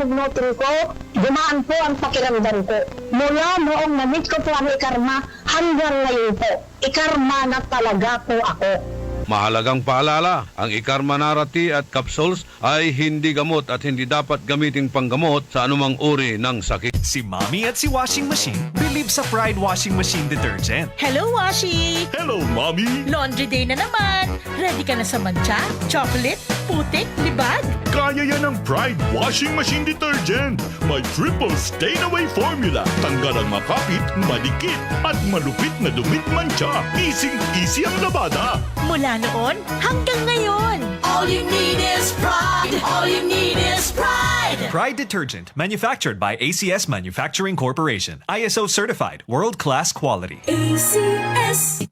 bugnutin ko, gumaan po ang pakiramdam ko. Mula noong na-meet ko po ang ikarma, hanggang ngayon po, ikarma na talaga po ako. Mahalagang paalala, ang Ikarma Narati at capsules ay hindi gamot at hindi dapat gamiting panggamot sa anumang uri ng sakit. Si Mommy at si Washing Machine believe sa Pride Washing Machine Detergent. Hello, Washi! Hello, Mommy! Laundry day na naman! Ready ka na sa mancha, chocolate, putik, libag? Kaya yan ang Pride Washing Machine Detergent. May triple stain-away formula. Tanggal ang makapit, malikit, at malupit na dumit mancha. Easy ang labada. Mula noon hanggang ngayon. All you need is pride. All you need is pride. Pride Detergent, manufactured by ACS Manufacturing Corporation. ISO certified, world-class quality. ACS.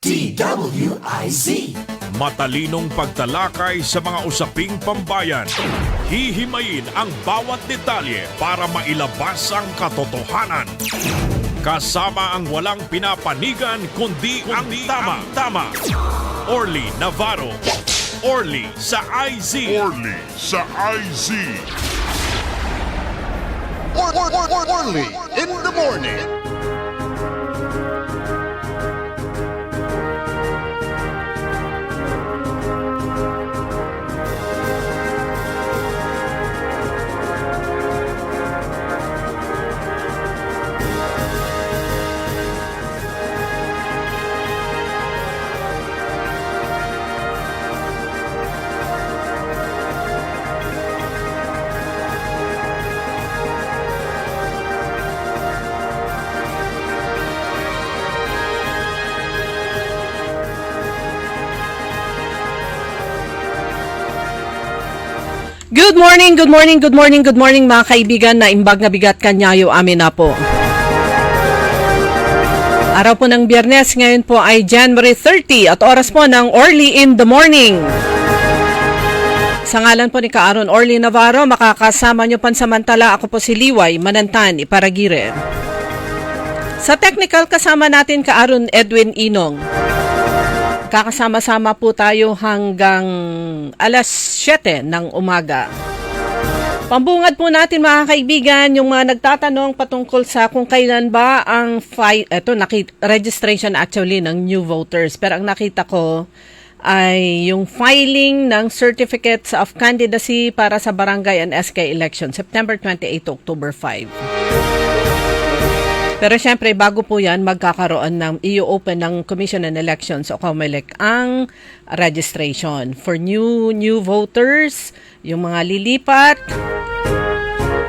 Matalinong pagtalakay sa mga usaping pambayan. Hihimayin ang bawat detalye para mailabas ang katotohanan. Kasama ang walang pinapanigan kundi ang tama. Orly Navarro. Orly sa IZ. Orly sa IZ. Orly in the morning. Good morning mga kaibigan na imbag na bigat kanyayo amin na po. Araw po ng Biyernes, ngayon po ay January 30 at oras po ng Orly in the morning. Sa ngalan po ni Kaaron Orly Navarro, makakasama nyo pansamantala ako po si Liway Manantan Iparagire. Sa technical kasama natin Kaaron Edwin Inong. Kakasama-sama po tayo hanggang alas 7 ng umaga. Pambungad po natin mga kaibigan, yung mga nagtatanong patungkol sa kung kailan ba ang registration actually ng new voters. Pero ang nakita ko ay yung filing ng certificates of candidacy para sa barangay and SK election, September 28 to October 5. Pero syempre, bago po yan, magkakaroon ng i-open ng Commission on Elections o COMELEC ang registration for new voters, yung mga lilipat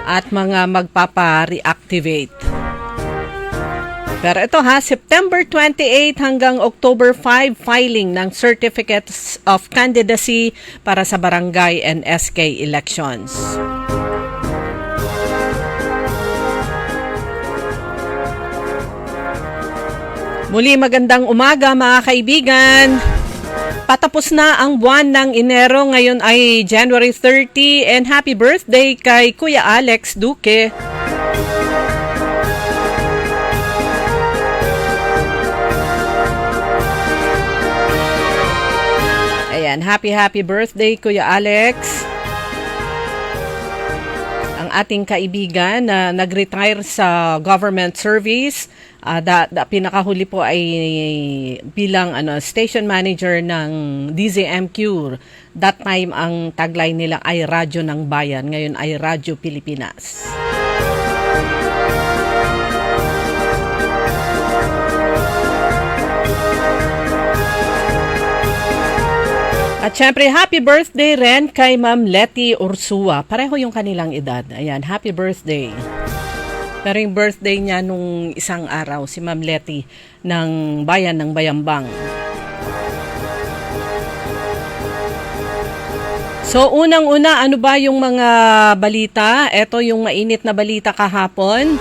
at mga magpapa-reactivate. Pero ito September 28 hanggang October 5, filing ng Certificates of Candidacy para sa barangay and SK elections. Muli magandang umaga mga kaibigan. Patapos na ang buwan ng Enero, ngayon ay January 30 and happy birthday kay Kuya Alex Duque. Ayan, happy birthday Kuya Alex. Ang ating kaibigan na nag-retire sa government service. Pinakahuli po ay bilang station manager ng DZMQ. That time ang tagline nila ay Radyo ng Bayan, ngayon ay Radyo Pilipinas. At syempre, happy birthday rin kay Ma'am Letty Ursua. Pareho yung kanilang edad. Ayan, happy birthday. Pero yung birthday niya nung isang araw, si Ma'am Letty ng bayan ng Bayambang. So, unang-una, ano ba yung mga balita? Ito yung mainit na balita kahapon.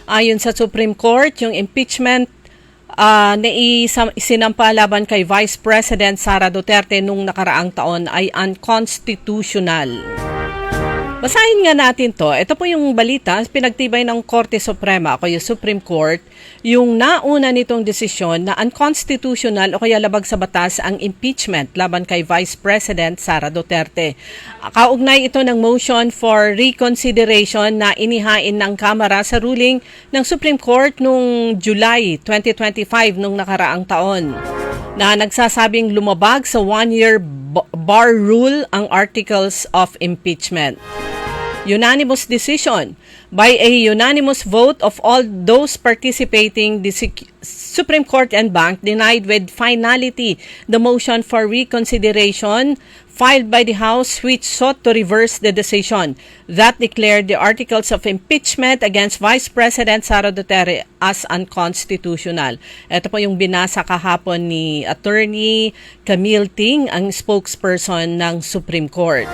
Ayon sa Supreme Court, yung impeachment na isinampa laban kay Vice President Sara Duterte nung nakaraang taon ay unconstitutional. Basahin nga natin to. Ito po yung balita, pinagtibay ng Korte Suprema o yung Supreme Court, yung nauna nitong desisyon na unconstitutional o kaya labag sa batas ang impeachment laban kay Vice President Sara Duterte. Kaugnay ito ng motion for reconsideration na inihain ng Kamara sa ruling ng Supreme Court noong July 2025 nung nakaraang taon na nagsasabing lumabag sa one-year bar rule ang articles of impeachment. Unanimous decision by a unanimous vote of all those participating, the Supreme Court and Bank denied with finality the motion for reconsideration filed by the House, which sought to reverse the decision that declared the articles of impeachment against Vice President Sara Duterte as unconstitutional. Ito po yung binasa kahapon ni Attorney Camille Ting, ang spokesperson ng Supreme Court.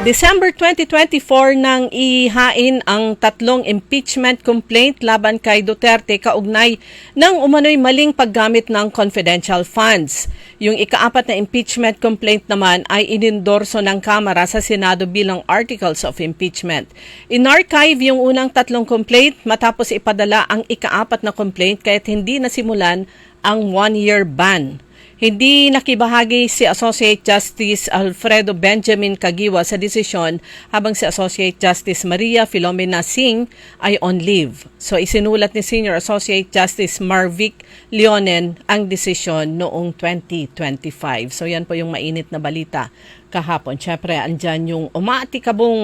December 2024 nang ihain ang tatlong impeachment complaint laban kay Duterte kaugnay ng umano'y maling paggamit ng confidential funds. Yung ikaapat na impeachment complaint naman ay inendorso ng Kamara sa Senado bilang articles of impeachment. In-archive yung unang tatlong complaint matapos ipadala ang ikaapat na complaint kaya't hindi nasimulan ang one-year ban. Hindi nakibahagi si Associate Justice Alfredo Benjamin Caguiwa sa desisyon habang si Associate Justice Maria Filomena Singh ay on leave. So isinulat ni Senior Associate Justice Marvic Leonen ang desisyon noong 2025. So yan po yung mainit na balita kahapon. Siyempre, andyan yung umaatikabong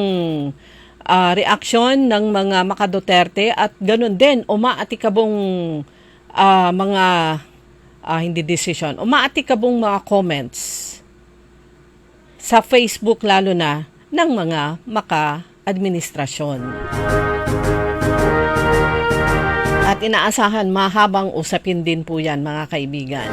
reaksyon ng mga maka-Duterte at ganun din umaatikabong mga hindi decision, umaatikabong mga comments sa Facebook lalo na ng mga maka-administrasyon. At inaasahan mahabang usapin din po yan mga kaibigan.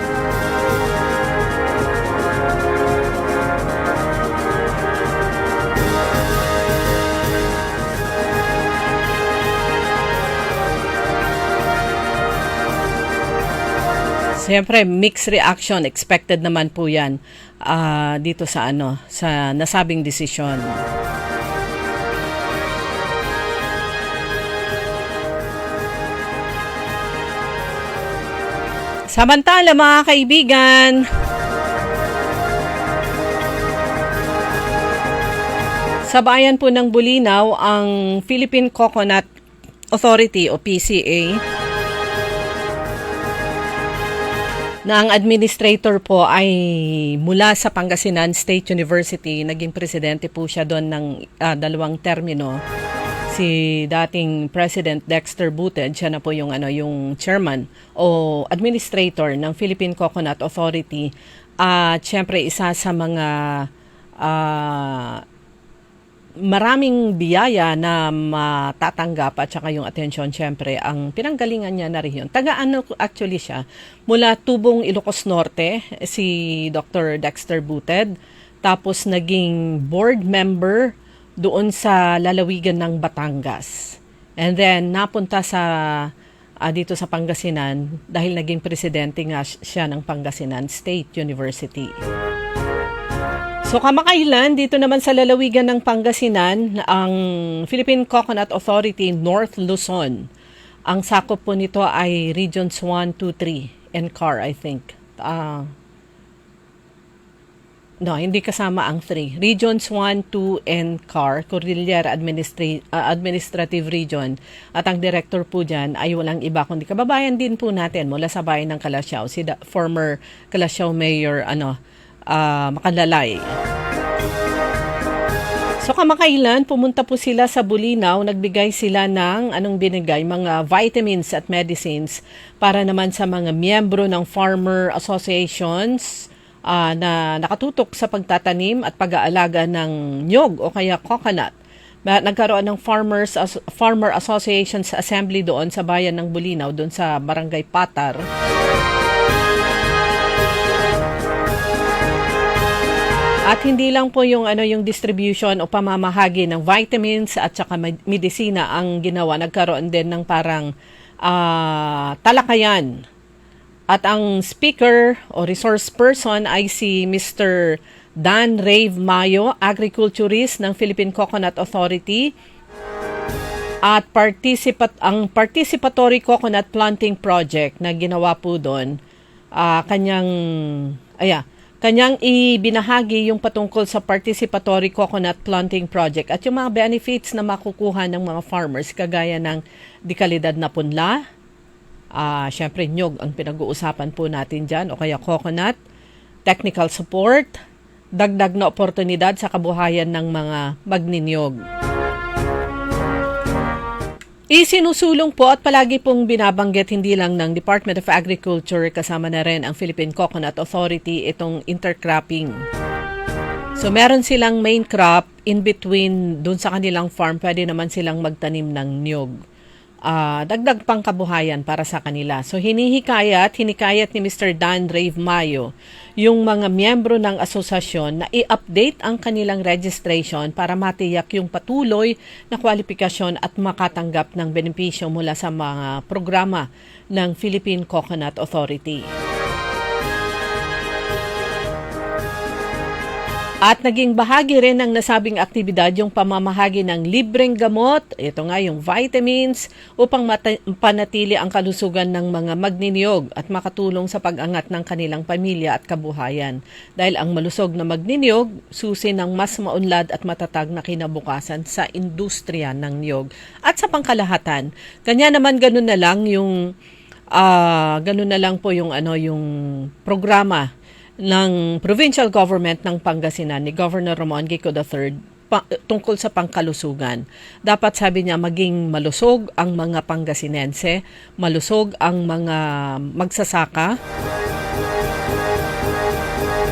Siyempre, mixed reaction expected naman po 'yan dito sa sa nasabing desisyon. Samantala mga kaibigan, sa bayan po ng Bulinaw, ang Philippine Coconut Authority o PCA na ang administrator po ay mula sa Pangasinan State University. Naging presidente po siya doon ng 2 termino. Si dating President Dexter Buted, siya na po yung yung chairman o administrator ng Philippine Coconut Authority. At syempre isa sa mga maraming biyaya na matatanggap at saka yung atensyon syempre ang pinanggalingan niya na rehiyon. Actually siya mula Tubong, Ilocos Norte, si Dr. Dexter Buted. Tapos naging board member doon sa lalawigan ng Batangas. And then napunta sa dito sa Pangasinan dahil naging presidente nga siya ng Pangasinan State University. So kamakailan, dito naman sa lalawigan ng Pangasinan, ang Philippine Coconut Authority North Luzon. Ang sakop po nito ay Regions 1, 2, 3, NCAR, I think. No, hindi kasama ang 3. Regions 1, 2, NCAR, Cordillera Administrative Region. At ang director po dyan ay walang iba kundi kababayan din po natin mula sa bayan ng Calasiao, si former Calasiao Mayor, Makalalay. So kamakailan, pumunta po sila sa Bulinaw, nagbigay sila ng mga vitamins at medicines para naman sa mga miyembro ng farmer associations na nakatutok sa pagtatanim at pag-aalaga ng nyog o kaya coconut. Nagkaroon ng Farmer Associations Assembly doon sa bayan ng Bulinaw, doon sa Barangay Patar. At hindi lang po yung distribution o pamamahagi ng vitamins at saka medisina ang ginawa. Nagkaroon din ng parang talakayan. At ang speaker o resource person ay si Mr. Dan Rave Mayo, agriculturist ng Philippine Coconut Authority, at ang participatory coconut planting project na ginawa po doon, kanyang ibinahagi yung patungkol sa participatory coconut planting project at yung mga benefits na makukuha ng mga farmers kagaya ng dekalidad na punla, syempre nyog ang pinag-uusapan po natin dyan, o kaya coconut, technical support, dagdag na oportunidad sa kabuhayan ng mga magninyog. Isinusulong po at palagi pong binabanggit hindi lang ng Department of Agriculture, kasama na rin ang Philippine Coconut Authority, itong intercropping. So meron silang main crop, in between dun sa kanilang farm, pwede naman silang magtanim ng niyog. Dagdag pang kabuhayan para sa kanila. So hinikayat ni Mr. Dan Rave Mayo yung mga miyembro ng asosasyon na i-update ang kanilang registration para matiyak yung patuloy na kwalifikasyon at makatanggap ng benepisyo mula sa mga programa ng Philippine Coconut Authority. At naging bahagi rin ng nasabing aktibidad yung pamamahagi ng libreng gamot, ito nga yung vitamins, upang panatili ang kalusugan ng mga magniniyog at makatulong sa pag-angat ng kanilang pamilya at kabuhayan. Dahil ang malusog na magniniyog, susi ng mas maunlad at matatag na kinabukasan sa industriya ng niyog. At sa pangkalahatan, kanya naman ganun na lang po yung programa ng provincial government ng Pangasinan ni Governor Ramon Gico III tungkol sa pangkalusugan. Dapat, sabi niya, maging malusog ang mga Pangasinense, malusog ang mga magsasaka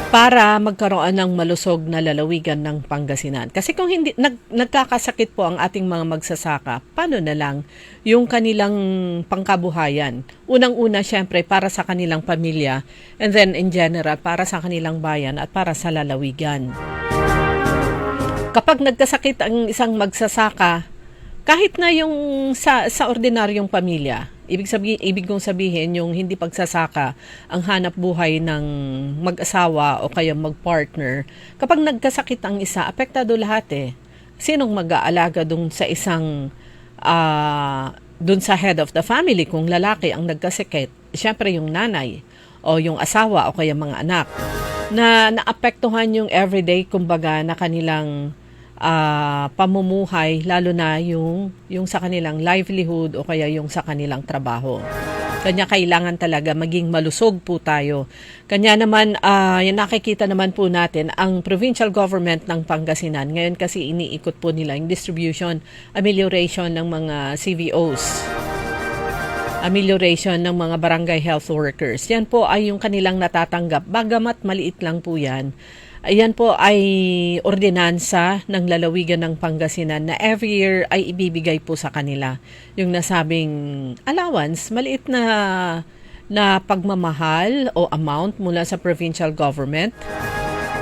para magkaroon ng malusog na lalawigan ng Pangasinan. Kasi kung hindi nagkakasakit po ang ating mga magsasaka, paano na lang yung kanilang pangkabuhayan? Unang-una, syempre, para sa kanilang pamilya, and then in general, para sa kanilang bayan at para sa lalawigan. Kapag nagkasakit ang isang magsasaka, kahit na yung sa ordinaryong pamilya, ibig kong sabihin yung hindi pagsasaka ang hanap buhay ng mag-asawa o kaya mag-partner, kapag nagkasakit ang isa, apektado lahat eh. Sinong mag-aalaga dun sa isang dun sa head of the family kung lalaki ang nagkasakit? Siyempre yung nanay o yung asawa o kaya mga anak na naapektuhan yung everyday, kumbaga, na kanilang pamumuhay, lalo na yung sa kanilang livelihood o kaya yung sa kanilang trabaho. Kanya kailangan talaga maging malusog po tayo. Kanya naman, nakikita naman po natin ang provincial government ng Pangasinan. Ngayon kasi iniikot po nila yung distribution, amelioration ng mga CVOs. Amelioration ng mga barangay health workers. Yan po ay yung kanilang natatanggap. Bagamat maliit lang po yan. Ayan po ay ordinansa ng lalawigan ng Pangasinan na every year ay ibibigay po sa kanila. Yung nasabing allowance, maliit na pagmamahal o amount mula sa provincial government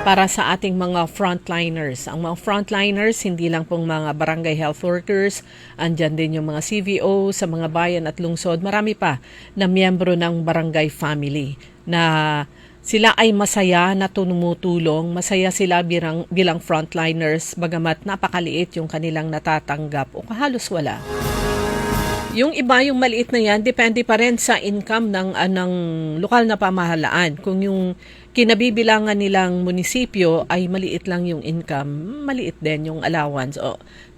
para sa ating mga frontliners. Ang mga frontliners, hindi lang pong mga barangay health workers, andyan din yung mga CVO sa mga bayan at lungsod. Marami pa na miyembro ng barangay family na sila ay masaya na tumutulong, masaya sila bilang frontliners, bagamat napakaliit yung kanilang natatanggap o halos wala. Yung iba, yung maliit na yan, depende pa rin sa income ng lokal na pamahalaan. Kung yung kinabibilangan nilang munisipyo ay maliit lang yung income, maliit din yung allowance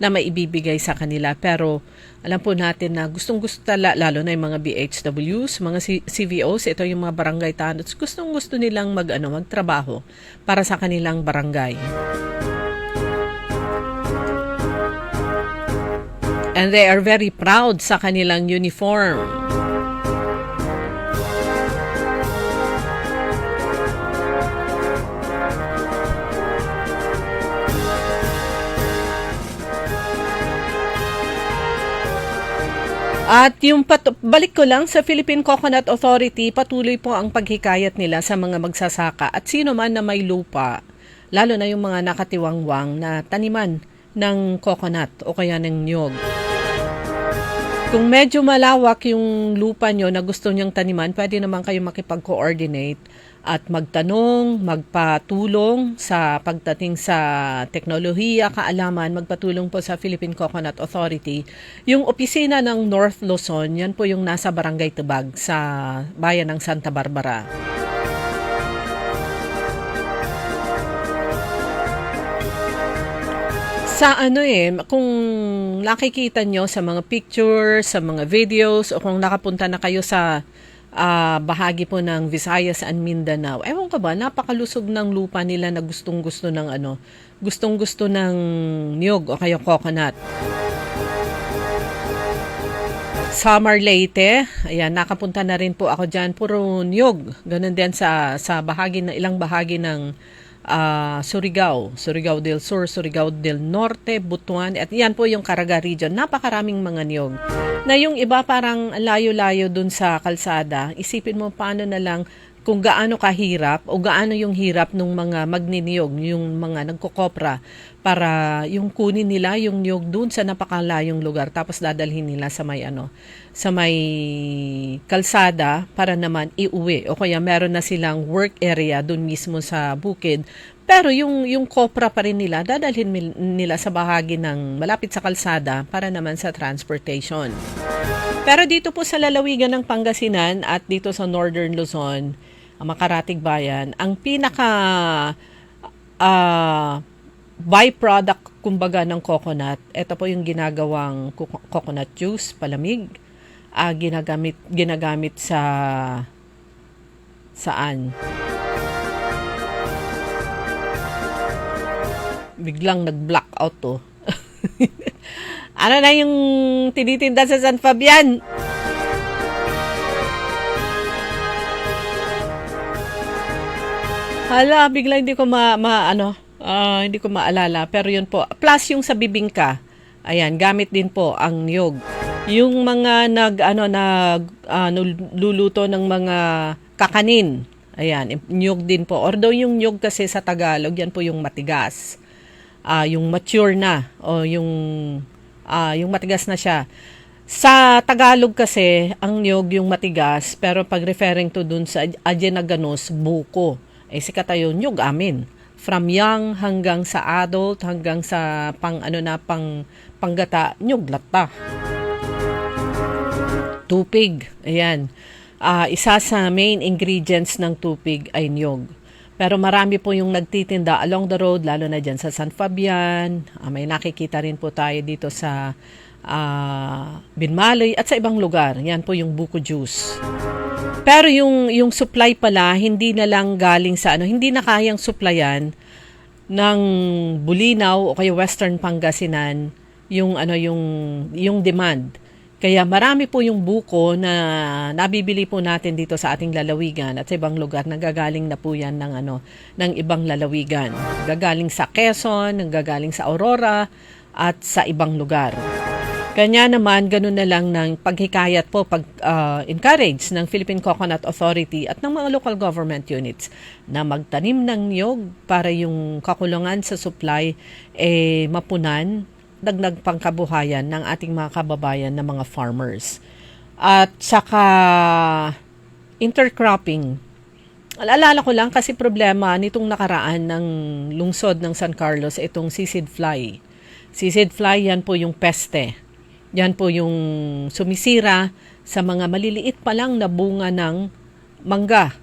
na maibibigay sa kanila. Pero alam po natin na gustong-gusto lalo na yung mga BHWs, mga CVOs, ito yung mga barangay tanots, gustong-gusto nilang magtrabaho para sa kanilang barangay. And they are very proud sa kanilang uniform. At yung balik ko lang sa Philippine Coconut Authority, patuloy po ang paghikayat nila sa mga magsasaka at sino man na may lupa, lalo na yung mga nakatiwangwang na taniman ng coconut o kaya ng niyog. Kung medyo malawak yung lupa nyo na gusto nyong taniman, pwede naman kayo makipag-coordinate at magtanong, magpatulong sa pagdating sa teknolohiya, kaalaman, magpatulong po sa Philippine Coconut Authority. Yung opisina ng North Luzon, yan po yung nasa Barangay Tubag sa bayan ng Santa Barbara. Sa kung nakikita nyo sa mga pictures, sa mga videos, o kung nakapunta na kayo sa bahagi po ng Visayas and Mindanao, ewan ka ba, napakalusog ng lupa nila na gustong-gusto ng gustong-gusto ng niyog o kaya coconut. Samar Leyte, ayan, nakapunta na rin po ako dyan, puro niyog. Ganun din sa ilang bahagi ng Surigao del Sur, Surigao del Norte, Butuan, at yan po yung Caraga region. Napakaraming mga niyog. Na yung iba parang layo-layo dun sa kalsada, isipin mo paano na lang kung gaano kahirap o gaano yung hirap ng mga magniniyog, yung mga nagkokopra para yung kunin nila yung niyog dun sa napakalayong lugar tapos dadalhin nila sa may kalsada para naman iuwi o kaya meron na silang work area dun mismo sa bukid. Pero yung kopra pa rin nila, dadalhin nila sa bahagi ng malapit sa kalsada para naman sa transportation. Pero dito po sa lalawigan ng Pangasinan at dito sa Northern Luzon, ang Makaratig Bayan, ang pinaka byproduct kumbaga ng coconut, ito po yung ginagawang coconut juice, palamig, ginagamit sa saan? Biglang nag-blackout to. Ano na yung tinitinda sa San Fabian? Hala, bigla hindi ko hindi ko maalala, pero yun po. Plus yung sa bibingka. Ayan, gamit din po ang niyog. Yung mga luluto ng mga kakanin. Ayan, niyog din po. Although yung niyog kasi sa Tagalog, yan po yung matigas. Yung mature na o yung matigas na siya. Sa Tagalog kasi, ang niyog yung matigas, pero pag referring to dun sa Ajenaganos, buko. Sikat tayo niyog amin. From young hanggang sa adult, hanggang sa panggata, niyog lata. Tupig, ayan. Isa sa main ingredients ng tupig ay niyog. Pero marami po yung nagtitinda along the road, lalo na dyan sa San Fabian. May nakikita rin po tayo dito sa Binmalay at sa ibang lugar. Yan po yung buko juice. Pero yung supply pala, hindi na lang galing sa hindi na kayang supplyan ng Bulinaw o kaya Western Pangasinan yung demand. Kaya marami po yung buko na nabibili po natin dito sa ating lalawigan at sa ibang lugar, nagagaling na po yan ng ibang lalawigan. Gagaling sa Quezon, gagaling sa Aurora at sa ibang lugar. Kanya naman, ganun na lang ng paghikayat po, encourage ng Philippine Coconut Authority at ng mga local government units na magtanim ng niyog para yung kakulangan sa supply mapunan, dagdag pangkabuhayan ng ating mga kababayan na mga farmers. At saka intercropping. Alala ko lang kasi problema nitong nakaraan ng lungsod ng San Carlos, itong sisig fly. Sisig fly, yan po yung peste. Yan po yung sumisira sa mga maliliit pa lang na bunga ng mangga.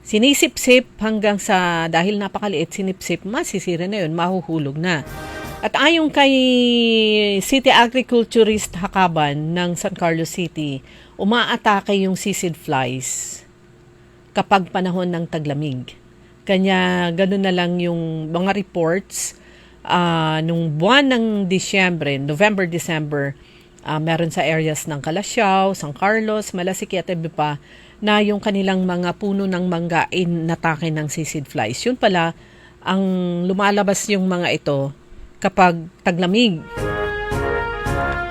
Sinisip-sip hanggang sa, dahil napakaliit, sinipsip, masisira na yun, mahuhulog na. At ayon kay City Agriculturist Hakaban ng San Carlos City, umaatake yung sisig flies kapag panahon ng taglamig. Kanya ganun na lang yung mga reports. Nung buwan ng November-December, meron sa areas ng Calasiao, San Carlos, Malasiki at iba pa na yung kanilang mga puno ng mangga natake ng sisig flies. Yun pala, ang lumalabas yung mga ito kapag taglamig.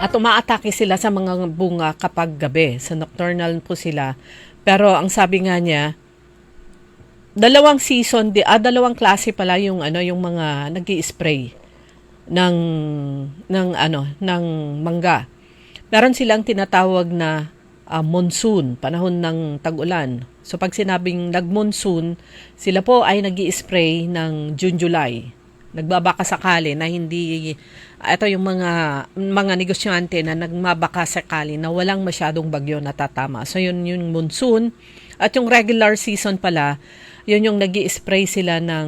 At umaatake sila sa mga bunga kapag gabi. Sa nocturnal po sila. Pero ang sabi nga niya, dalawang klase pala yung mga nag-i-spray ng mangga. Meron silang tinatawag na monsoon, panahon ng tag-ulan, So pag sinabing nag-monsoon, sila po ay nag-i-spray ng June, July. Nagbabaka sakali na hindi, ito yung mga negosyante na nagmabaka sakali na walang masyadong bagyo na tatama. So yun yung monsoon. At yung regular season pala, yun yung nag-i-spray sila ng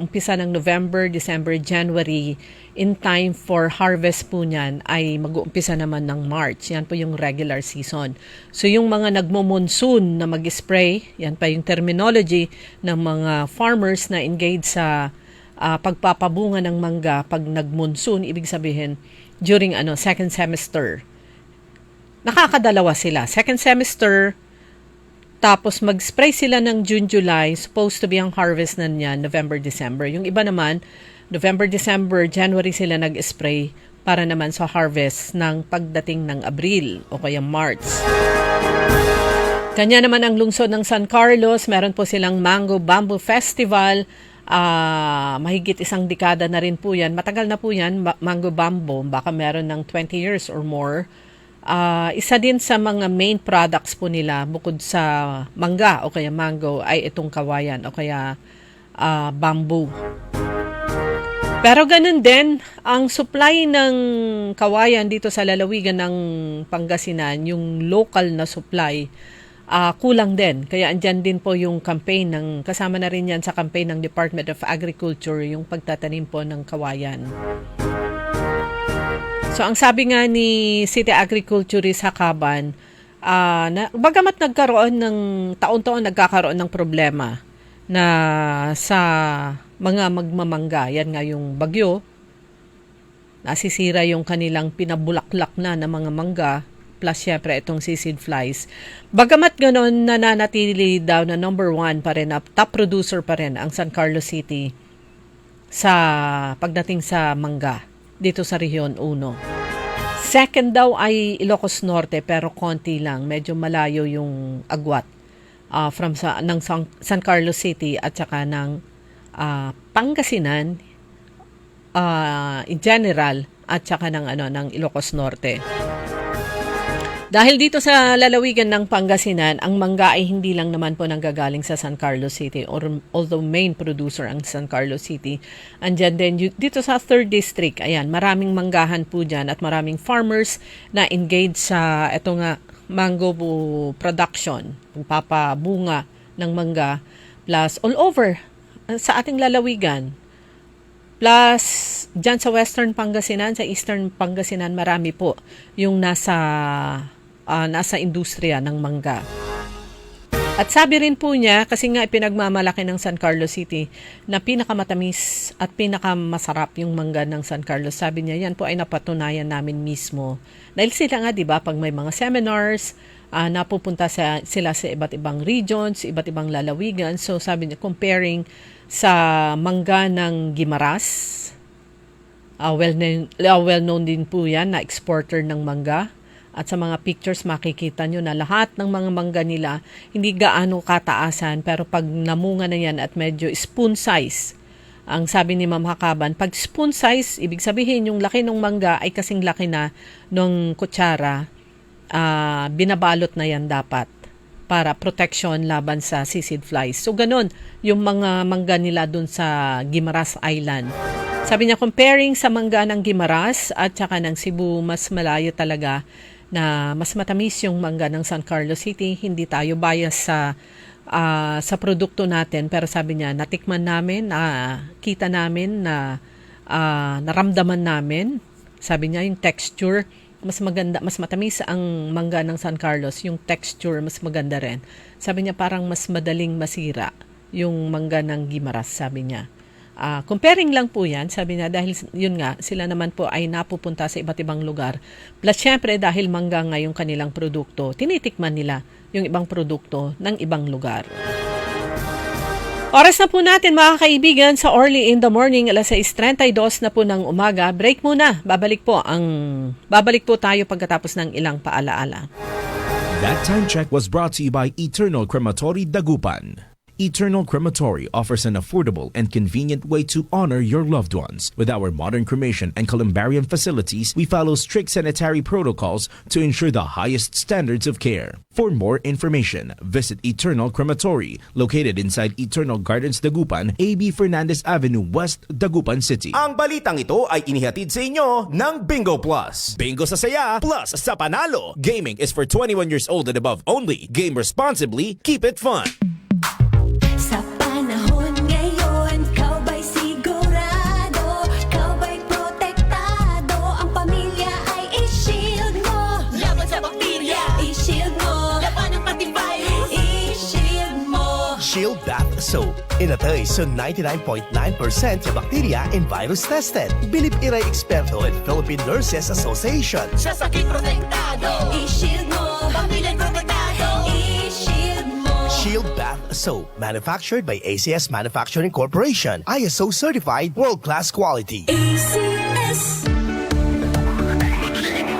umpisa ng November, December, January. In time for harvest po niyan ay mag-uumpisa naman ng March. Yan po yung regular season. So yung mga nagmo-monsoon na mag-spray, yan pa yung terminology ng mga farmers na engage sa pagpapabunga ng mangga pag nag-monsoon, ibig sabihin during second semester. Nakakadalawa sila. Second semester, tapos mag-spray sila ng June, July, supposed to be ang harvest na niya November, December. Yung iba naman, November, December, January sila nag-spray para naman sa harvest ng pagdating ng Abril o kaya March. Kanya naman ang lungsod ng San Carlos, meron po silang Mango Bamboo Festival. Mahigit isang dekada na rin po yan. Matagal na po yan, Mango Bamboo. Baka meron ng 20 years or more. Isa din sa mga main products po nila bukod sa mangga o kaya mango ay itong kawayan o kaya bamboo. Pero ganun din, ang supply ng kawayan dito sa lalawigan ng Pangasinan, yung local na supply, kulang din. Kaya andyan din po yung campaign kasama na rin yan sa campaign ng Department of Agriculture, yung pagtatanim po ng kawayan. So ang sabi nga ni City Agriculturist Hakaban, bagamat nagkaroon ng taon-taon nagkakaroon ng problema na sa mga magmamangga, yan nga yung bagyo, nasisira yung kanilang pinabulaklak na mga mangga, plus syempre itong seed flies. Bagamat ganoon, nananatili daw na number 1 pa rin, top producer pa rin ang San Carlos City sa pagdating sa mangga dito sa Rehiyon 1. Second daw ay Ilocos Norte pero konti lang, medyo malayo yung agwat ng San Carlos City at saka ng Pangasinan in general at saka ng Ilocos Norte. Dahil dito sa lalawigan ng Pangasinan, ang mangga ay hindi lang naman po nanggagaling sa San Carlos City, although main producer ang San Carlos City. Andyan din dito sa 3rd District, ayan, maraming manggahan po dyan at maraming farmers na engage sa mango production, pagpapabunga ng mangga, plus all over sa ating lalawigan. Plus, dyan sa Western Pangasinan, sa Eastern Pangasinan, marami po yung nasa industriya ng mangga. At sabi rin po niya, kasi nga ipinagmamalaki ng San Carlos City na pinakamatamis at pinakamasarap yung mangga ng San Carlos. Sabi niya, yan po ay napatunayan namin mismo. Dahil sila nga, di ba, pag may mga seminars, napupunta sila sa iba't ibang regions, iba't ibang lalawigan. So sabi niya, comparing sa mangga ng Guimaras, well-known din po yan na exporter ng mangga. At sa mga pictures makikita nyo na lahat ng mga mangga nila hindi gaano kataasan, pero pag namunga na yan at medyo spoon size, ang sabi ni Ma'am Hakaban, pag spoon size, ibig sabihin yung laki ng mangga ay kasing laki na ng kutsara, binabalot na yan dapat para protection laban sa seed flies. So ganun yung mga mangga nila dun sa Guimaras Island. Sabi niya, comparing sa mangga ng Guimaras at saka ng Cebu, mas malayo talaga na mas matamis yung mangga ng San Carlos City. Hindi tayo bias sa produkto natin, pero sabi niya, natikman namin, kita namin, naramdaman namin. Sabi niya, yung texture, mas maganda, mas matamis ang mangga ng San Carlos, yung texture mas maganda rin. Sabi niya, parang mas madaling masira yung mangga ng Guimaras, sabi niya. Comparing lang po yan, sabi niya, dahil yun nga, sila naman po ay napupunta sa iba't ibang lugar. Plus, syempre, dahil mangga nga yung kanilang produkto, tinitikman nila yung ibang produkto ng ibang lugar. Oras na po natin, mga kaibigan, sa Early in the Morning, 6:32 na po ng umaga. Break muna. Babalik po tayo pagkatapos ng ilang paalaala. That time check was brought to you by Eternal Crematory Dagupan. Eternal Crematory offers an affordable and convenient way to honor your loved ones. With our modern cremation and columbarium facilities, we follow strict sanitary protocols to ensure the highest standards of care. For more information, visit Eternal Crematory, located inside Eternal Gardens, Dagupan, A.B. Fernandez Avenue West, Dagupan City. Ang balitang ito ay inihatid sa inyo ng Bingo Plus. Bingo sa saya, plus sa panalo. Gaming is for 21 years old and above only. Game responsibly, keep it fun. Sa panahon ngayon, ikaw ba'y sigurado? Ikaw ba'y protektado? Ang pamilya ay i-shield mo. Laban sa bakterya, i-shield mo. Laban ng pati virus, i-shield mo. Shield Bath Soap. Inatay sa 99.9% sa bacteria and virus tested. Bilib Iray Experto at Philippine Nurses Association. Sa sakit protektado, i-shield mo. Pamilya protektado, i-shield mo. Shield Bath Soap. Manufactured by ACS Manufacturing Corporation. ISO certified world-class quality. ACS.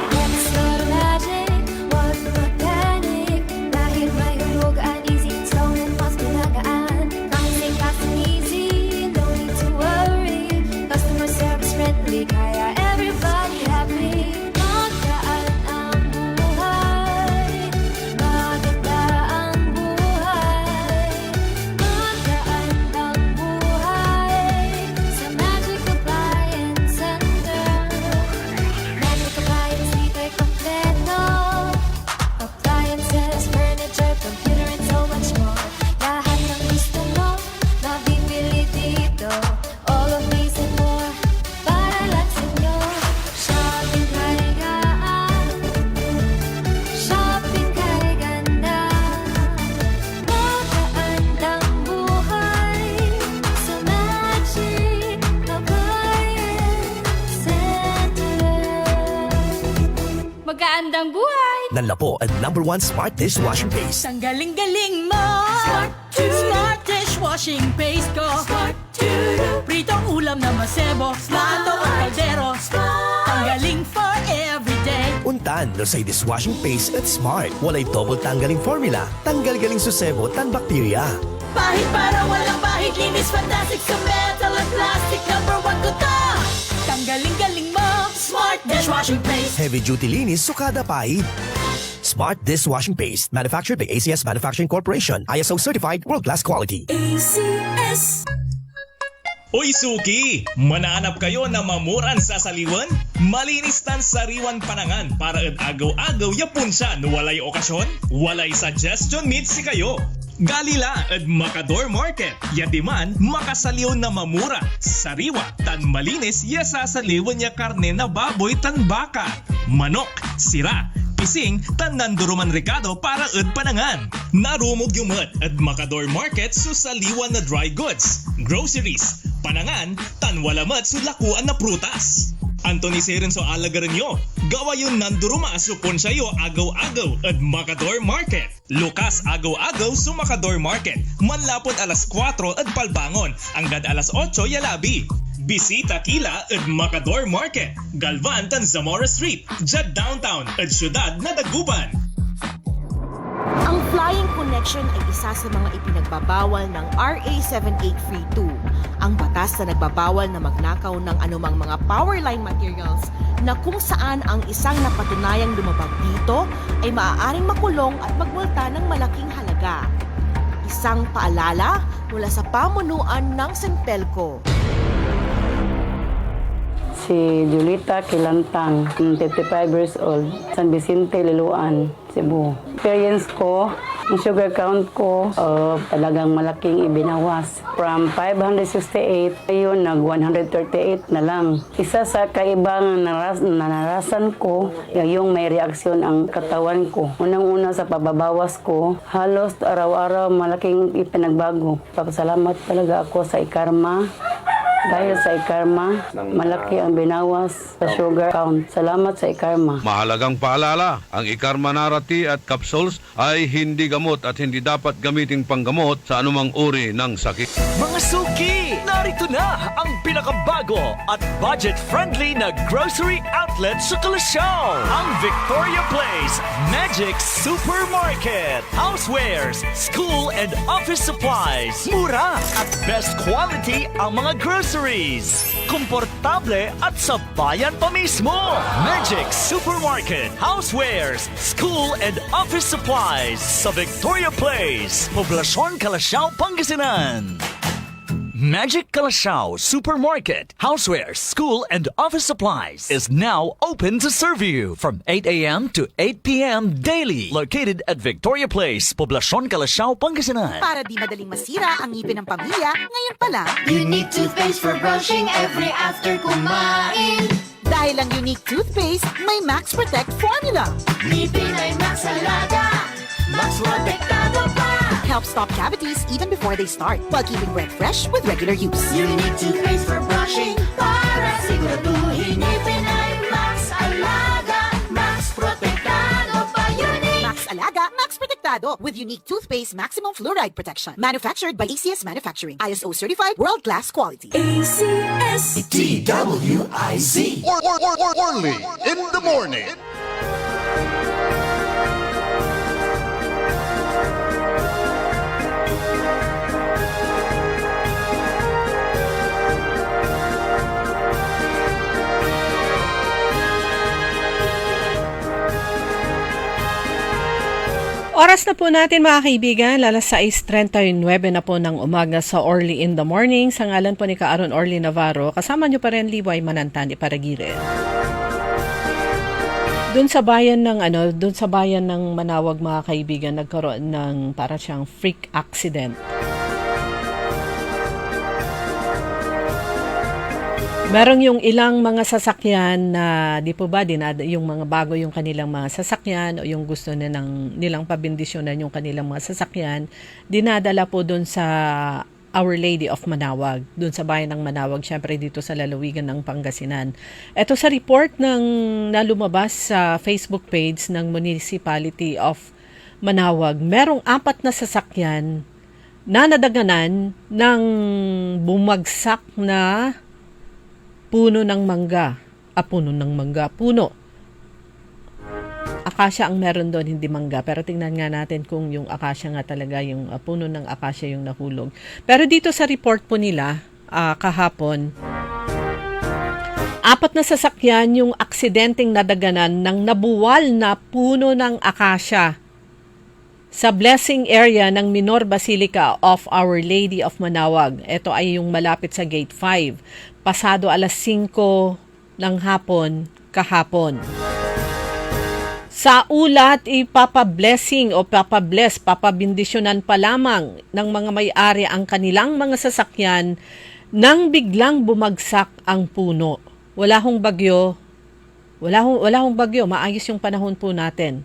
Let's go to magic, wag mag-panic. Dahil may hulugan, easy, slow, and fast pinagaan. Nothing fast and easy, no need to worry. Customer service friendly, kaya everybody happy. Magaan ang buhay, maganda ang buhay. Magaan ang buhay sa Magic Appliance Center. Magic Appliance dito'y kompleto. Appliances, furniture, computer, and so much more. Lahat ng gusto mo, nabibili dito. All of these and more, para lang sa inyo. Shopping kay gaan, shopping kay ganda. Magaan ang buhay sa Magic Appliance Center. Magaandang buhay! Nanlapo ang #1 smart dishwashing paste. Ang galing-galing mo! Smart dishwashing paste ko! Pritong ulam na masebo, plato o kaldero. Ang galing for everyday. Untan no say dishwashing paste at smart. Walay double tanggaling formula. Tanggal-galing susebo tan bakterya. Pahit para walang pahit, linis fantastic sa metal at plastic. #1 ko to! Ang galing-galing mo! Smart dishwashing paste. Heavy duty linis sukada pahit. Smart dishwashing paste. Manufactured by ACS Manufacturing Corporation. ISO certified world-class quality. ACS. Uy Suki! Mananap kayo na mamuran sa saliwan? Malinis tan sariwan panangan para at agaw-agaw yapon siya no walay okasyon? Walay suggestion meet si kayo. Galila at Macador Market. Yadiman, makasaliw na mamura. Sariwa, tan malinis, yasasaliwan niya karne na baboy tan baka. Manok, sira, pising, tan nanduruman Ricardo para at panangan. Narumog yung mat at Macador Market susaliwan na dry goods, groceries, panangan, tan walamat sulakuan na prutas. Anthony Seren so alagaran nyo. Gawa yung nanduruma supon sayo agaw-agaw at Macador Market. Lukas agaw-agaw sa Macador Market. Manlapod alas 4 at palbangon. Hanggang alas 8 yalabi. Bisita kila at Macador Market. Galvan tan Zamora Street. Jad downtown at syudad na Dagupan. Ang flying connection ay isa sa mga ipinagbabawal ng RA 7832, ang batas na nagbabawal na magnakaw ng anumang mga power line materials na kung saan ang isang napatunayang lumabag dito ay maaaring makulong at magmulta ng malaking halaga. Isang paalala mula sa pamunuan ng Senpelco. Si Julita Kilantang, 55 years old, San Vicente, Liloan, Cebu. Experience ko, ang sugar count ko, talagang malaking ibinawas. From 568, ayun, nag-138 na lang. Isa sa kaibang narasan ko, yung may reaksyon ang katawan ko. Unang-una sa pababawas ko, halos araw-araw malaking ipinagbago. Papasalamat talaga ako sa Ikarma Dahil sa ikarma, malaki ang binawas sa sugar count. Salamat sa ikarma. Mahalagang paalala, ang ikarma narati at capsules ay hindi gamot at hindi dapat gamiting panggamot sa anumang uri ng sakit. Mga suki, narito na ang pinakabago at budget-friendly na grocery outlet sa Kalasyaw. Ang Victoria Place Magic Supermarket. Housewares, school and office supplies. Mura at best quality ang mga groceries. Komportable at sa bayan pa mismo. Magic Supermarket. Housewares, school and office supplies sa Victoria Place, Poblacion, Kalasyaw, Pangasinan. Magic Kalasyaw Supermarket, Housewares, School and Office Supplies is now open to serve you from 8 a.m. to 8 p.m. daily. Located at Victoria Place, Poblacion, Kalasyaw, Pangasinan. Para di madaling masira ang ngipin ng pamilya, ngayon pa lang, Unique toothpaste for brushing every after kumain. dahil ang unique toothpaste may Max Protect formula. Ngipin ay Max Alaga, Max Protektado pa. Helps stop cavities even before they start, while keeping breath fresh with regular use. Unique toothpaste for brushing para siguraduhin ngipin ay Max Alaga, Max Protektado pa. Unique Max Alaga, Max Protektado with unique toothpaste maximum fluoride protection. Manufactured by ACS Manufacturing. ISO certified world-class quality. ACS DWIZ. Orly in the morning. Oras na po natin mga kaibigan, alas 6:39 na po ng umaga sa Orly in the Morning. Sa ngalan po ni Kaaron Orly Navarro, kasama niyo pa rin Liway Manantani Paragire. Doon sa bayan ng Manawag mga kaibigan, nagkaroon ng para siyang freak accident. Merong yung ilang mga sasakyan na di po ba yung mga bago yung kanilang mga sasakyan o yung gusto nilang pabindisyonan yung kanilang mga sasakyan, dinadala po doon sa Our Lady of Manawag, doon sa bayan ng Manawag, syempre dito sa lalawigan ng Pangasinan. Ito sa report na lumabas sa Facebook page ng Municipality of Manawag, merong 4 na sasakyan na nadaganan ng bumagsak na puno. Akasya ang meron doon, hindi mangga. Pero tingnan nga natin kung yung akasya nga talaga, yung puno ng akasya yung nahulog. Pero dito sa report po nila, kahapon, 4 na sasakyan yung aksidenteng nadaganan ng nabuwal na puno ng akasya sa blessing area ng Minor Basilica of Our Lady of Manawag. Ito ay yung malapit sa Gate 5. Pasado alas 5 ng hapon kahapon. Sa ulat, papabindisyonan pa lamang ng mga may-ari ang kanilang mga sasakyan nang biglang bumagsak ang puno. Wala hong bagyo, maayos yung panahon po natin.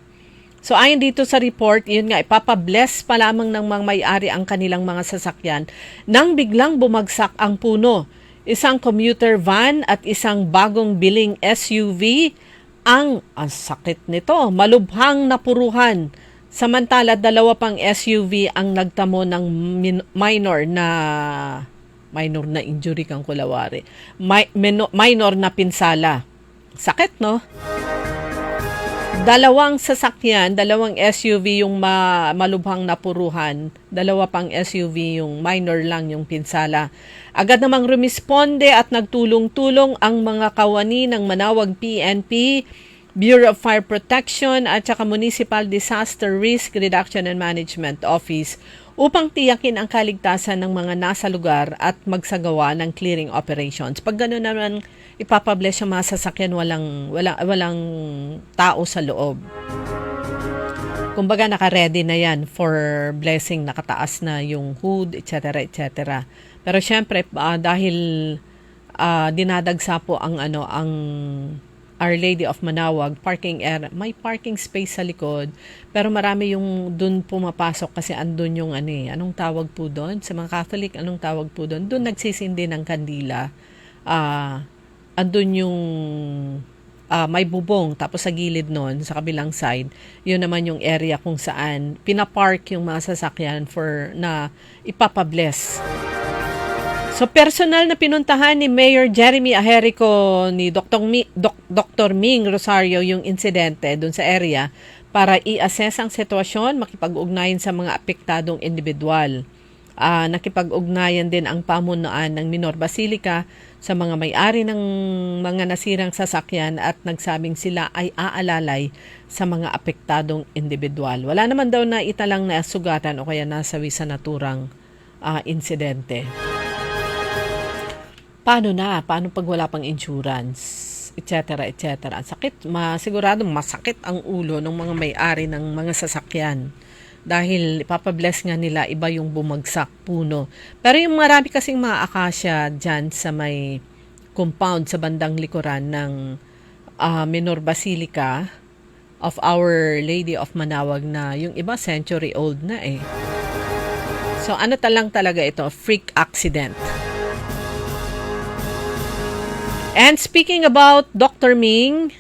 So ayon dito sa report, yun nga, ipapabless pa lamang ng mga may-ari ang kanilang mga sasakyan nang biglang bumagsak ang puno. Isang commuter van at isang bagong biling SUV ang sakit nito, malubhang napuruhan. Samantala, 2 pang SUV ang nagtamo ng minor na injury kang kulawari. Minor na pinsala. Sakit, no? 2 sasakyan, 2 SUV yung malubhang napuruhan, 2 pang SUV yung minor lang yung pinsala. Agad namang rumisponde at nagtulong-tulong ang mga kawani ng Manawag PNP, Bureau of Fire Protection at saka Municipal Disaster Risk Reduction and Management Office upang tiyakin ang kaligtasan ng mga nasa lugar at magsagawa ng clearing operations. Pag gano'n naman ipapabless yung mga sasakyan, walang tao sa loob. Kumbaga naka-ready na yan for blessing, nakataas na yung hood, etc. etc. Pero syempre dahil dinadagsa po ang Our Lady of Manawag parking area. May parking space sa likod, pero marami yung dun pumapasok kasi andun yung anong tawag po doon? Sa mga Catholic, anong tawag po doon? Doon nagsisindi ng kandila. Andun yung may bubong, tapos sa gilid nun, sa kabilang side, yun naman yung area kung saan pinapark yung mga sasakyan na ipapabless. So, personal na pinuntahan ni Mayor Jeremy Aherico ni Dr. Ming Rosario yung insidente dun sa area para i-assess ang sitwasyon, makipag-ugnayan sa mga apektadong individual. Nakipag-ugnayan din ang pamunuan ng Minor Basilica sa mga may-ari ng mga nasirang sasakyan at nagsabing sila ay aalalay sa mga apektadong individual. Wala naman daw na italang nasugatan o kaya nasawi sa naturang insidente. Paano pag wala pang insurance, etc., etc. Sakit, siguradong masakit ang ulo ng mga may-ari ng mga sasakyan dahil ipapabless nga nila, iba yung bumagsak puno. Pero yung marami kasing mga akasya dyan sa may compound sa bandang likuran ng Minor Basilica of Our Lady of Manawag na yung iba century old na eh. So talang talaga ito, freak accident. And speaking about Dr. Ming,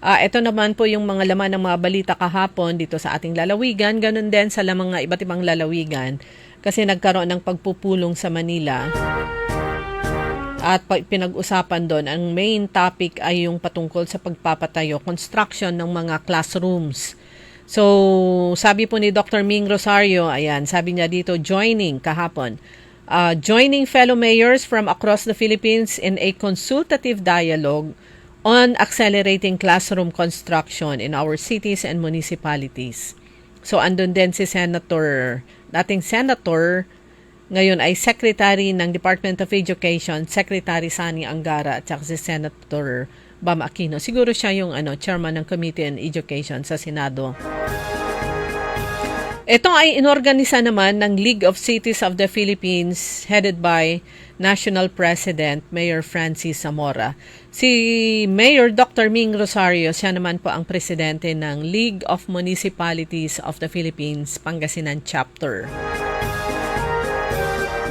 ito naman po yung mga laman ng mga balita kahapon dito sa ating lalawigan. Ganun din sa mga iba't ibang lalawigan kasi nagkaroon ng pagpupulong sa Manila. At pinag-usapan doon, ang main topic ay yung patungkol sa pagpapatayo, construction ng mga classrooms. So, sabi po ni Dr. Ming Rosario, sabi niya dito, joining fellow mayors from across the Philippines in a consultative dialogue on accelerating classroom construction in our cities and municipalities. So, andun din si dating Senator, ngayon ay Secretary ng Department of Education, Secretary Sani Angara, at saka si Senator Bam Aquino. Siguro siya yung chairman ng Committee on Education sa Senado. Ito ay inorganisa naman ng League of Cities of the Philippines headed by National President Mayor Francis Zamora. Si Mayor Dr. Ming Rosario, siya naman po ang presidente ng League of Municipalities of the Philippines, Pangasinan Chapter.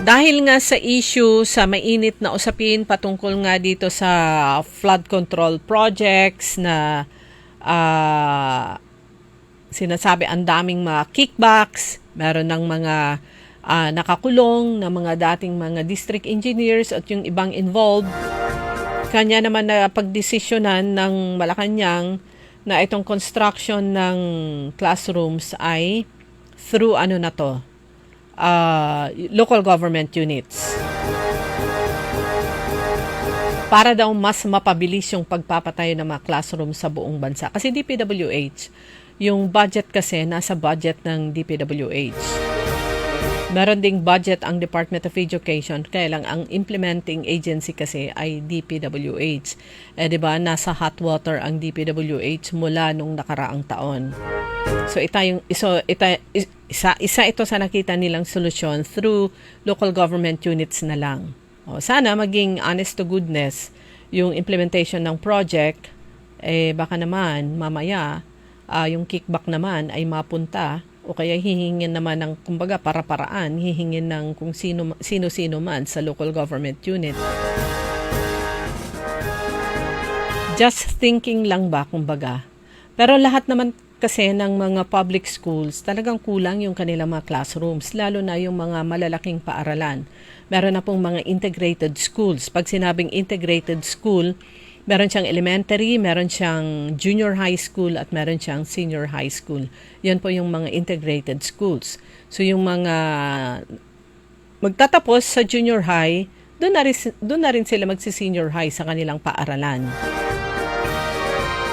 Dahil nga sa issue sa mainit na usapin patungkol nga dito sa flood control projects na sinasabi ang daming mga kickbacks, meron ng mga nakakulong na mga dating mga district engineers at yung ibang involved. Kanya naman na pagdesisyonan ng Malacanang na itong construction ng classrooms ay through local government units. Para daw mas mapabilis yung pagpapatayo ng mga classroom sa buong bansa. Kasi DPWH, yung budget kasi nasa budget ng DPWH. Meron ding budget ang Department of Education, kaya lang ang implementing agency kasi ay DPWH. Diba, nasa hot water ang DPWH mula nung nakaraang taon. So isa ito sa nakita nilang solusyon through local government units na lang. Sana maging honest to goodness yung implementation ng project, baka naman mamaya yung kickback naman ay mapunta o kaya hihingin naman ng kumbaga para-paraan, hihingin ng kung sino-sino man sa local government unit. Just thinking lang ba kumbaga. Pero lahat naman kasi ng mga public schools, talagang kulang yung kanilang mga classrooms, lalo na yung mga malalaking paaralan. Meron na pong mga integrated schools. Pag sinabing integrated school, meron siyang elementary, meron siyang junior high school, at meron siyang senior high school. Yan po yung mga integrated schools. So yung mga magtatapos sa junior high, doon na rin sila magsi-senior high sa kanilang paaralan.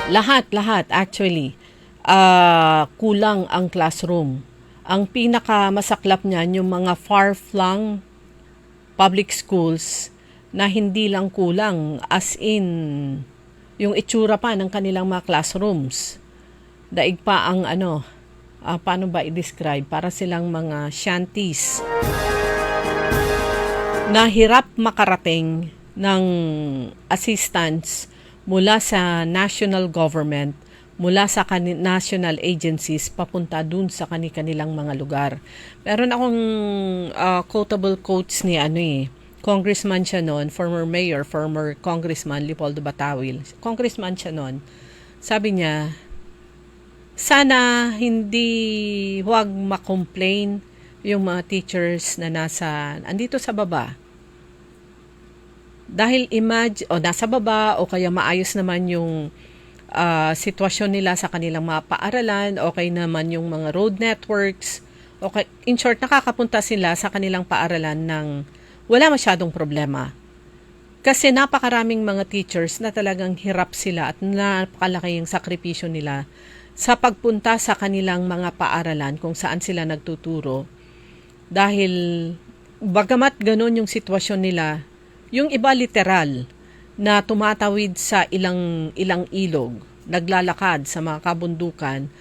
Lahat actually, kulang ang classroom. Ang pinakamasaklap niyan, yung mga far-flung public schools na hindi lang kulang, as in, yung itsura pa ng kanilang mga classrooms. Daig pa ang paano ba i-describe? Para silang mga shanties na hirap makarating ng assistance mula sa national government, mula sa national agencies papunta dun sa kanilang mga lugar. Meron akong quotable quotes ni congressman siya noon, former mayor, former congressman Leopoldo Batawil. Congressman siya noon. Sabi niya, sana huwag ma-complain yung mga teachers na andito sa baba. Dahil nasa baba o kaya maayos naman yung sitwasyon nila sa kanilang mga paaralan, okay naman yung mga road networks, okay, in short, nakakapunta sila sa kanilang paaralan ng wala masyadong problema. Kasi napakaraming mga teachers na talagang hirap sila at napakalaki yung sakripisyo nila sa pagpunta sa kanilang mga paaralan kung saan sila nagtuturo. Dahil bagamat ganun yung sitwasyon nila, yung iba literal na tumatawid sa ilang ilog, naglalakad sa mga kabundukan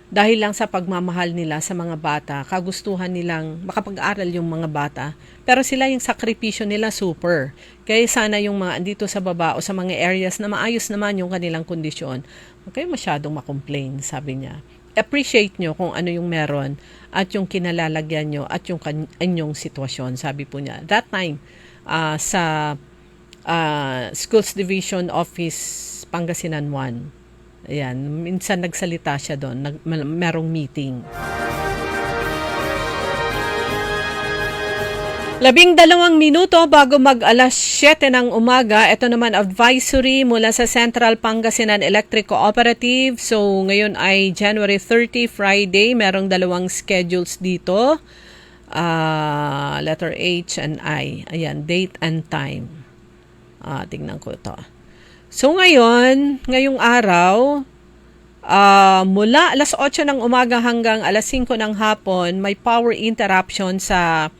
dahil lang sa pagmamahal nila sa mga bata, kagustuhan nilang makapag-aral yung mga bata, pero sila yung sakripisyo nila super. Kaya sana yung mga andito sa baba o sa mga areas na maayos naman yung kanilang kondisyon, huwag kayo masyadong makomplain, sabi niya. Appreciate nyo kung ano yung meron at yung kinalalagyan nyo at yung inyong sitwasyon, sabi po niya. That time, sa Schools Division Office Pangasinan 1. Ayan, minsan nagsalita siya doon, merong meeting. 12 minuto bago mag alas 7 ng umaga, ito naman advisory mula sa Central Pangasinan Electric Cooperative. So ngayon ay January 30, Friday, merong 2 schedules dito. Letter H and I. Ayan, date and time. Tingnan ko ito. So ngayong araw, mula alas 8 ng umaga hanggang alas 5 ng hapon, may power interruption sa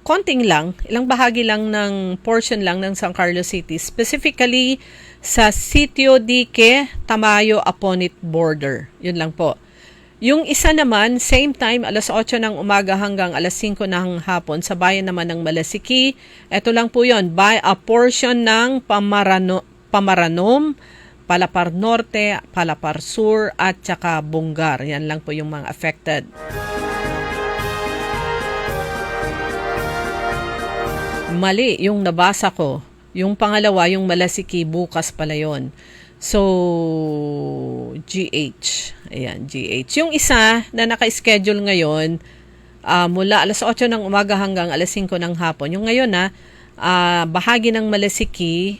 konting lang, ilang bahagi lang ng portion lang ng San Carlos City, specifically sa Sitio Dique, Tamayo, Aponit border. Yun lang po. Yung isa naman, same time, alas 8 ng umaga hanggang alas 5 ng hapon, sa bayan naman ng Malasiki. Ito lang po yun, by a portion ng Pamaranom, Palapar Norte, Palapar Sur, at saka Bungar. Yan lang po yung mga affected. Mali, yung nabasa ko. Yung pangalawa, yung Malasiki, bukas pala yun. So, GH. Ayan, GH. Yung isa na naka-schedule ngayon, mula alas 8 ng umaga hanggang alas 5 ng hapon. Yung ngayon bahagi ng Malasiki,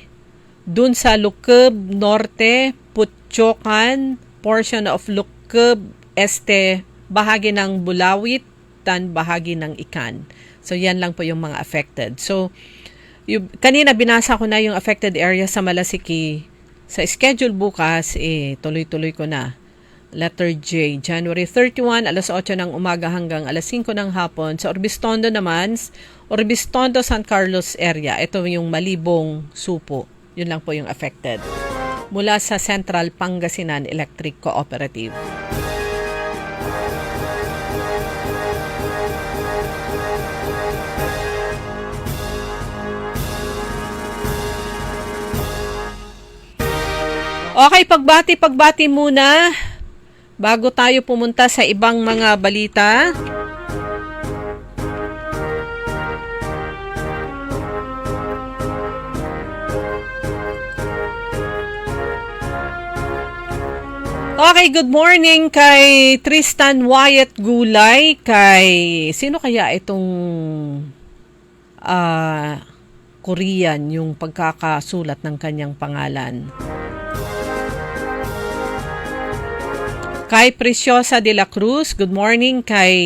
dun sa Lukeb Norte, Putchokan, portion of Lukeb Este, bahagi ng Bulawit, dan bahagi ng Ikan. So, yan lang po yung mga affected. So, kanina binasa ko na yung affected area sa Malasiki. Sa schedule bukas, tuloy-tuloy ko na. Letter J, January 31, alas 8 ng umaga hanggang alas 5 ng hapon. Sa Orbistondo naman, Orbistondo, San Carlos area. Ito yung Malibong, Supo. Yun lang po yung affected. Mula sa Central Pangasinan Electric Cooperative. Okay, pagbati muna bago tayo pumunta sa ibang mga balita. Okay, good morning kay Tristan Wyatt Gulay, sino kaya itong Korean yung pagkakasulat ng kanyang pangalan? Kay Preciosa de la Cruz, good morning kay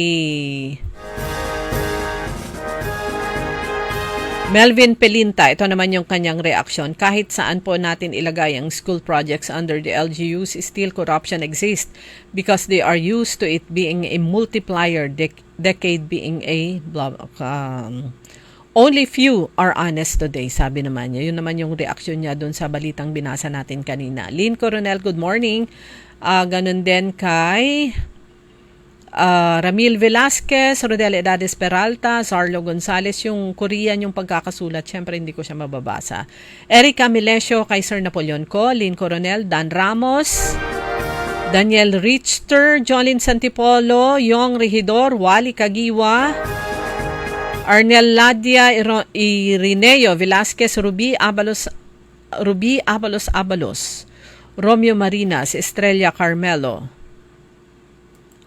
Melvin Pelinta. Ito naman yung kanyang reaksyon. Kahit saan po natin ilagay ang school projects under the LGUs, still corruption exists because they are used to it being a multiplier, decade being a only few are honest today, sabi naman niya. Yun naman yung reaksyon niya dun sa balitang binasa natin kanina. Lynn Coronel, good morning. Ganun din kay Ramil Velasquez, Rodel Edades Peralta, Zarlo Gonzales, yung Korean yung pagkakasulat, syempre hindi ko siya mababasa. Erica Milesio, Kaiser Napoleon Co, Lynn Coronel, Dan Ramos, Daniel Richter, Jolin Santipolo, Yong Regidor, Wally Kagiwa, Arnel Ladia, Irineo Velasquez, Ruby Abalos, Romeo Marinas, Estrella Carmelo,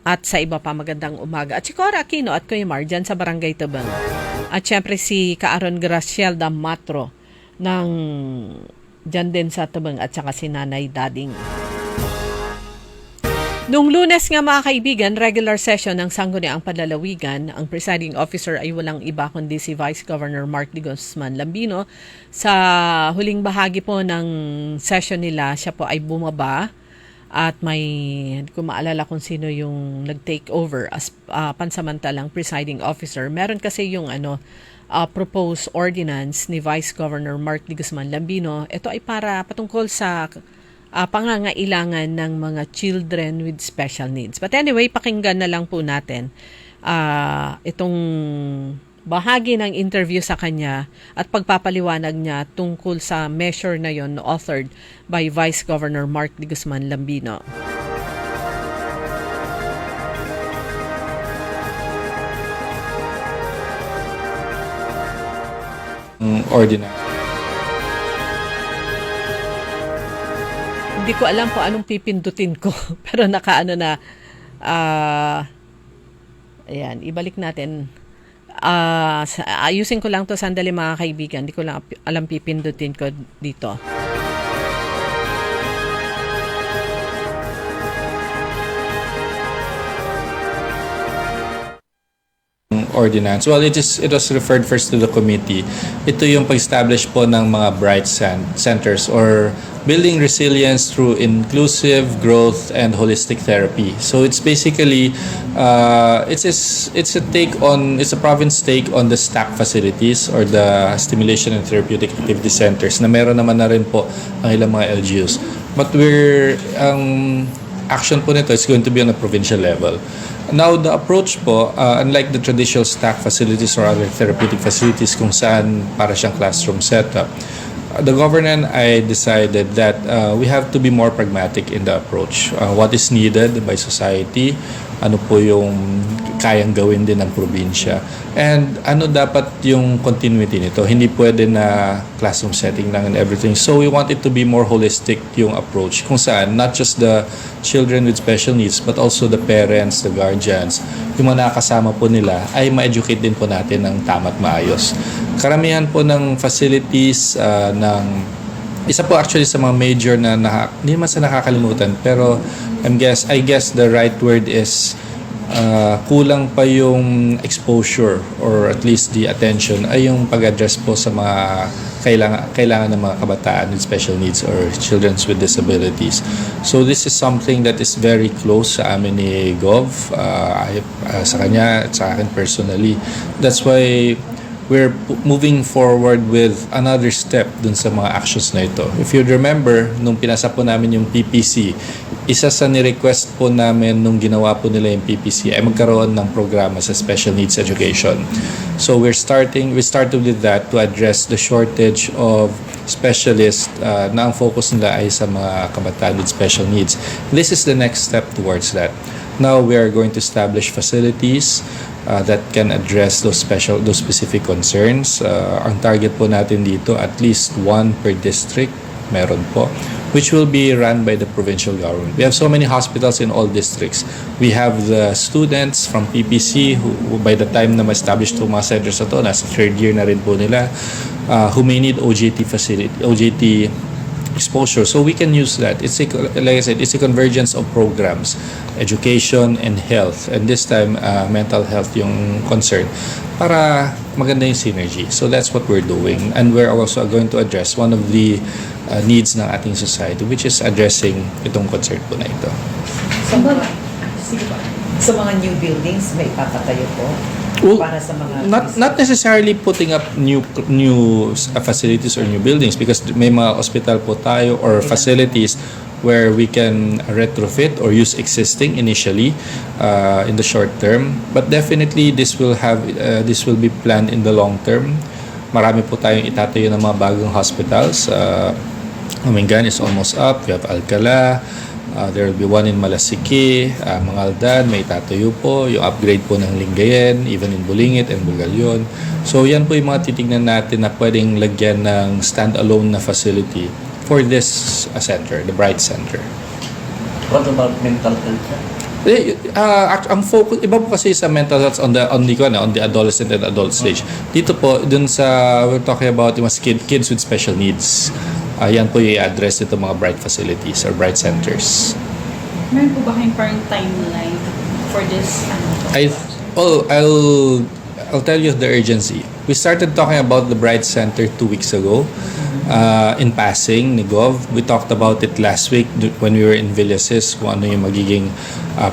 at sa iba pa. Magandang umaga. At si Cora Aquino at Kuya Mar dyan sa Barangay Tabang. At syempre si Kaaron Gracielda Matro ng dyan din sa Tabang at saka si Nanay Dading. Nung Lunes nga mga kaibigan, regular session ng Sangguniang Panlalawigan, ang presiding officer ay walang iba kundi si Vice Governor Mark D. Guzman Lambino. Sa huling bahagi po ng session nila, siya po ay bumaba at may, hindi ko maalala kung sino yung nag-take over as pansamantalang presiding officer. Meron kasi yung proposed ordinance ni Vice Governor Mark D. Guzman Lambino. Ito ay para patungkol sa pangangailangan ng mga children with special needs. But anyway, pakinggan na lang po natin itong bahagi ng interview sa kanya at pagpapaliwanag niya tungkol sa measure na yon authored by Vice Governor Mark D. Guzman Lambino. Ordinance. Hindi ko alam kung anong pipindutin ko pero nakaano na ayan, ibalik natin. Ayusin ko lang to sandali mga kaibigan. Hindi ko lang alam pipindutin ko dito. Ordinance. Well, it was referred first to the committee. Ito yung pag-establish po ng mga bright centers or building resilience through inclusive growth and holistic therapy. So it's basically it's a province take on the STAC facilities or the stimulation and therapeutic activity centers na meron naman na rin po ang ilang mga LGUs. But action po nito is going to be on a provincial level. Now, the approach po, unlike the traditional STAC facilities or other therapeutic facilities kung saan para siyang classroom setup, the government I decided that we have to be more pragmatic in the approach. What is needed by society, ano po yung kayang gawin din ng probinsya, and ano dapat yung continuity nito. Hindi pwede na classroom setting lang and everything. So we want it to be more holistic yung approach kung saan not just the children with special needs but also the parents, the guardians, yung mga nakakasama po nila ay ma-educate din po natin ng tama't maayos. Karamihan po ng facilities isa po actually sa mga major na hindi naman sa nakakalimutan pero I guess the right word is kulang pa yung exposure or at least the attention ay yung pag-address po sa mga kailangan ng mga kabataan with special needs or children with disabilities. So this is something that is very close sa amin ni Gov, sa kanya at sa akin personally. That's why we're moving forward with another step dun sa mga actions na ito. If you remember, nung pinasa po namin yung PPC, isa sa ni-request po namin nung ginawa po nila yung PPC ay magkaroon ng programa sa special needs education. So we started with that to address the shortage of specialists na ang focus nila ay sa mga kabataan with special needs. This is the next step towards that. Now we are going to establish facilities that can address those specific concerns. Ang target po natin dito, at least one per district, meron po, which will be run by the provincial government. We have so many hospitals in all districts. We have the students from PPC who by the time na ma-establish itong mga centers na ito, nasa third year na rin po nila, who may need OJT exposure. So we can use that. Like I said, it's a convergence of programs, education and health. And this time, mental health yung concern para maganda yung synergy. So that's what we're doing. And we're also going to address one of the needs ng ating society, which is addressing itong concern po na ito. Sa mga new buildings, may papatayo po? Well, para sa mga not necessarily putting up new facilities or new buildings because may mga hospital po tayo or facilities where we can retrofit or use existing initially in the short term. But definitely this will be planned in the long term. Marami po tayong itatayo ng mga bagong hospitals. Umingan is almost up. We have Alcala. There will be one in Malasiki, Mangaldan, may itatayo po. Yung upgrade po ng Lingayen, even in Bulingit and Bugalyon. So yan po yung mga titignan natin na pwedeng lagyan ng standalone na facility for this center, the Bright Center. What about mental health? Ang focus iba po kasi sa mental health on the adolescent and adult stage. Dito po dun sa we're talking about yung kids with special needs. Yan po yung i-address ito mga Bright facilities or Bright centers. Meron po ba kayong parang timeline for this? I'll tell you the urgency. We started talking about the Bright Center 2 weeks ago. In passing ni Gov, we talked about it last week when we were in Villasis, kung ano yung magiging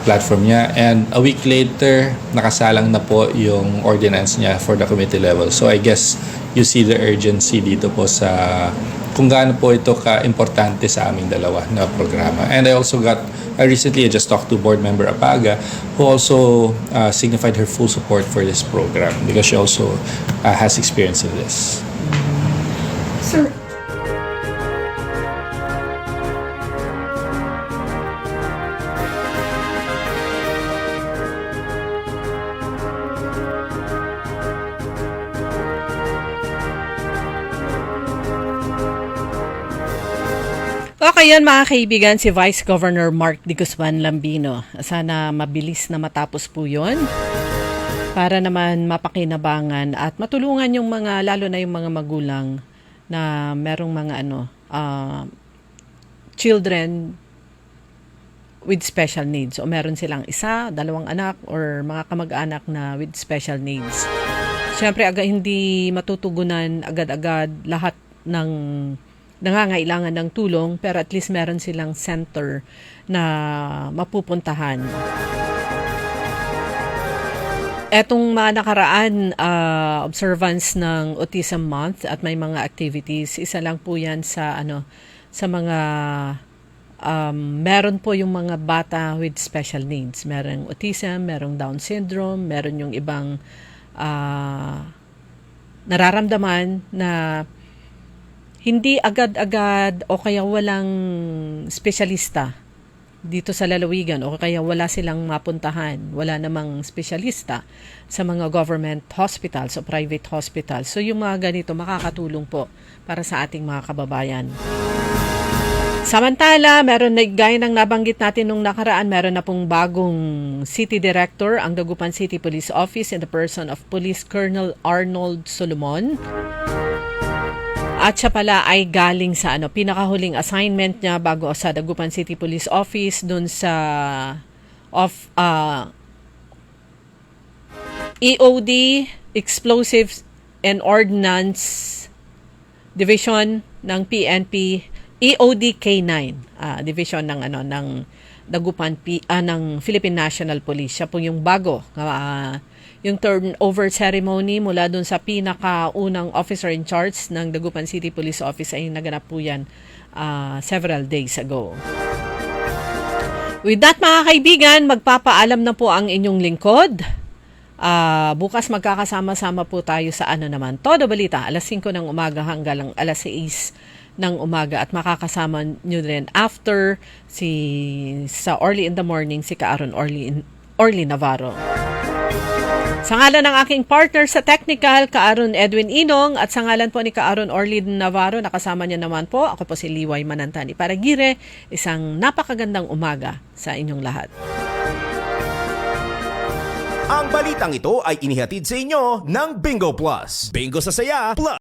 platform niya. And a week later, nakasalang na po yung ordinance niya for the committee level. So I guess you see the urgency dito po sa kung gaano po ito ka-importante sa aming dalawa na programa. And I recently just talked to board member Apaga, who also signified her full support for this program because she also has experience in this. Sir, Okay yan mga kaibigan, si Vice Governor Mark D. Guzman Lambino. Sana mabilis na matapos po yun para naman mapakinabangan at matulungan yung mga, lalo na yung mga magulang na merong mga children with special needs o meron silang isa, dalawang anak or mga kamag-anak na with special needs. Siyempre hindi matutugunan agad-agad lahat ng nangangailangan ng tulong, pero at least meron silang center na mapupuntahan. Etong mga nakaraan observance ng Autism Month at may mga activities, isa lang po yan sa sa mga meron po yung mga bata with special needs. Merong autism, merong Down syndrome, meron yung ibang nararamdaman na hindi agad-agad o kaya walang espesyalista dito sa lalawigan o kaya wala silang mapuntahan, wala namang espesyalista sa mga government hospitals o private hospitals. So yung mga ganito makakatulong po para sa ating mga kababayan. Samantala, meron na gaya ng nabanggit natin nung nakaraan, meron na pong bagong City Director ang Dagupan City Police Office in the person of Police Colonel Arnold Solomon. At siya pala ay galing sa pinakahuling assignment niya bago sa Dagupan City Police Office dun sa EOD, Explosives and Ordnance Division ng PNP, EOD K9, division ng ng Dagupan ng Philippine National Police. Siya po yung bago yung turnover ceremony mula dun sa pinakaunang officer in charge ng Dagupan City Police Office ay naganap po yan several days ago. With that mga kaibigan, magpapaalam na po ang inyong lingkod. Bukas magkakasama-sama po tayo sa Todo Balita, alas 5 ng umaga hanggang alas 6 ng umaga at makakasama nyo rin after sa Early in the Morning si Kaaron Orly Navarro. Sa ngalan ng aking partner sa technical, Kaaron Edwin Inong, at sa ngalan po ni Kaaron Orly Navarro, nakasama niya naman po, ako po si Liway Manantani Paragire, isang napakagandang umaga sa inyong lahat. Ang balitang ito ay inihatid sa inyo ng Bingo Plus. Bingo sa Saya Plus.